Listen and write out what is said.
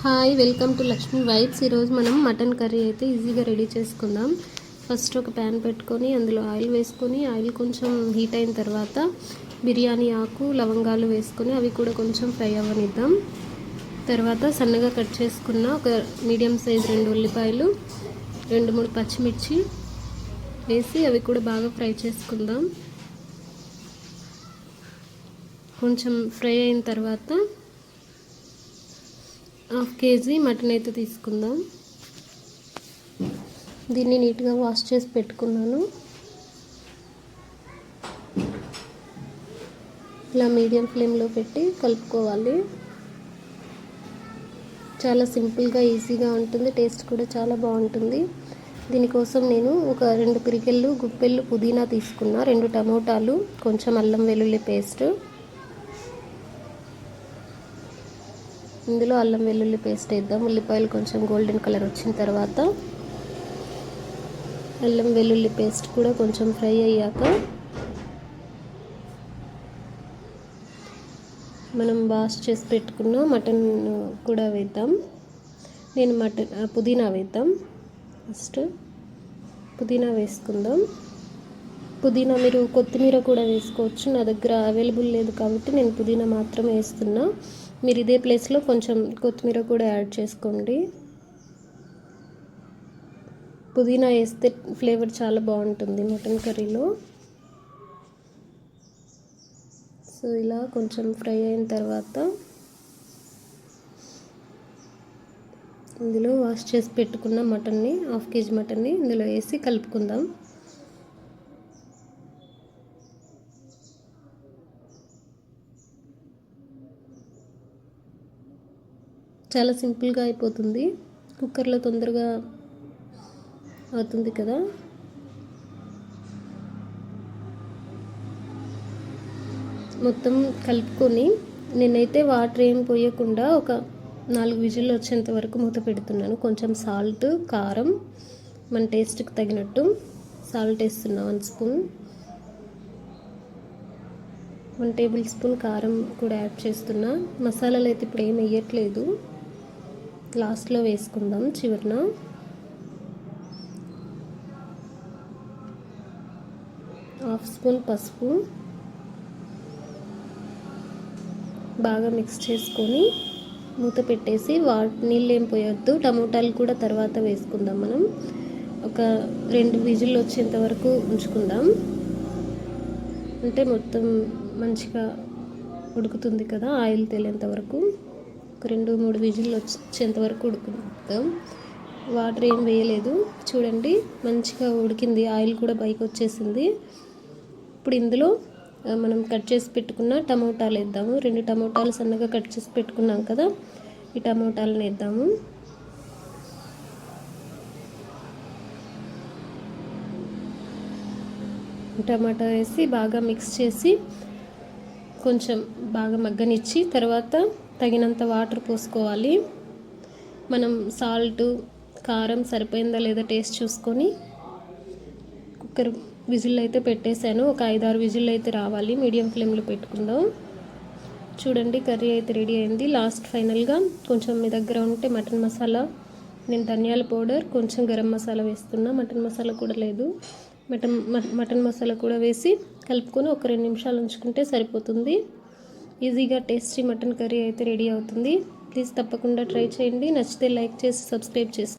Hi, welcome to Lakshmi vibes. ఈరోజు మనం mutton curry అయితే ఈజీగా రెడీ చేసుకుందాం. ఫస్ట్ ఒక ప్యాన్ పెట్టుకొని అందులో ఆయిల్ వేసుకొని ఆయిల్ కొంచెం హీట్ అయిన తర్వాత బిర్యానీ ఆకు లవంగాలు వేసుకొని అవి కూడా కొంచెం ఫ్రై అవ్వనిద్దాం. తర్వాత సన్నగా కట్ చేసుకున్న ఒక మీడియం సైజ్ 2 ఉల్లిపాయలు 2-3 పచ్చిమిర్చి వేసి అవి కూడా బాగా ఫ్రై చేసుకుందాం. కొంచెం ఫ్రై అయిన తర్వాత 1/2 kg మటన్ అయితే తీసుకుందాం. దీన్ని నీట్గా వాష్ చేసి పెట్టుకున్నాను. ఇలా మీడియం ఫ్లేమ్లో పెట్టి కలుపుకోవాలి. చాలా సింపుల్గా ఈజీగా ఉంటుంది, టేస్ట్ కూడా చాలా బాగుంటుంది. దీనికోసం నేను ఒక 2 పిరికెళ్ళు గుప్పెళ్ళు పుదీనా తీసుకున్నా, 2 టమోటాలు, కొంచెం అల్లం వెల్లుల్లి పేస్ట్. ఇందులో అల్లం వెల్లుల్లి పేస్ట్ వేద్దాం. ఉల్లిపాయలు కొంచెం గోల్డెన్ కలర్ వచ్చిన తర్వాత అల్లం వెల్లుల్లి పేస్ట్ కూడా కొంచెం ఫ్రై అయ్యాక మనం వాష్ చేసి పెట్టుకున్న మటన్ కూడా వేద్దాం. నేను పుదీనా వేద్దాం. ఫస్ట్ పుదీనా వేసుకుందాం. పుదీనా మీరు కొత్తిమీర కూడా వేసుకోవచ్చు. నా దగ్గర అవైలబుల్ లేదు కాబట్టి నేను పుదీనా మాత్రమే వేస్తున్నా. మీరు ఇదే ప్లేస్లో కొంచెం కొత్తిమీర కూడా యాడ్ చేసుకోండి. పుదీనా వేస్తే ఫ్లేవర్ చాలా బాగుంటుంది మటన్ కర్రీలో. సో ఇలా కొంచెం ఫ్రై అయిన తర్వాత ఇందులో వాష్ చేసి పెట్టుకున్న మటన్ని 1/2 kg మటన్ని ఇందులో వేసి కలుపుకుందాం. చాలా సింపుల్గా అయిపోతుంది, కుక్కర్లో తొందరగా అవుతుంది కదా. మొత్తం కలుపుకొని నేనైతే వాటర్ ఏం పోయకుండా ఒక 4 విజిల్లు వచ్చేంత వరకు మూత పెడుతున్నాను. కొంచెం సాల్ట్, కారం మన టేస్ట్కి తగినట్టు సాల్ట్ వేస్తున్నా 1 స్పూన్. 1 టేబుల్ స్పూన్ కారం కూడా యాడ్ చేస్తున్నా. మసాలాలు అయితే ఇప్పుడు ఏం వేయట్లేదు, లాస్ట్లో వేసుకుందాం చివరిన. హాఫ్ స్పూన్ పసుపు బాగా మిక్స్ చేసుకొని మూత పెట్టేసి నీళ్ళు ఏం పోయొద్దు. టమోటాలు కూడా తర్వాత వేసుకుందాం. మనం ఒక 2 విజిల్లు వచ్చేంత వరకు ఉంచుకుందాం. అంటే మొత్తం మంచిగా ఉడుకుతుంది కదా, ఆయిల్ తేలేంత వరకు. ఒక 2-3 విజిల్లు వచ్చేంత వరకు ఉడుకుతాం. వాటర్ ఏం వేయలేదు, చూడండి మంచిగా ఉడికింది, ఆయిల్ కూడా పైకి వచ్చేసింది. ఇప్పుడు ఇందులో మనం కట్ చేసి పెట్టుకున్న టమోటాలు వేద్దాము. 2 టమోటాలు సన్నగా కట్ చేసి పెట్టుకున్నాం కదా, ఈ టమోటాలను వేద్దాము. టమాటా వేసి బాగా మిక్స్ చేసి కొంచెం బాగా మగ్గనిచ్చి తర్వాత తగినంత వాటర్ పోసుకోవాలి. మనం సాల్ట్, కారం సరిపోయిందా లేదా టేస్ట్ చూసుకొని కుక్కర్ విజిల్ అయితే పెట్టేశాను. ఒక 5-6 విజిల్ అయితే రావాలి, మీడియం ఫ్లేమ్లో పెట్టుకుందాం. చూడండి కర్రీ అయితే రెడీ అయింది. లాస్ట్ ఫైనల్గా కొంచెం మీ దగ్గర ఉంటే మటన్ మసాలా, నేను ధనియాల పౌడర్, కొంచెం గరం మసాలా వేస్తున్నా. మటన్ మసాలా కూడా లేదు, మటన్ మసాలా కూడా వేసి కలుపుకొని ఒక 2 నిమిషాలు ఉంచుకుంటే సరిపోతుంది. ఈజీగా టేస్టీ మటన్ కర్రీ అయితే రెడీ అవుతుంది. ప్లీజ్ తప్పకుండా ట్రై చేయండి. నచ్చితే లైక్ చేసి సబ్స్క్రైబ్ చేసుకోండి.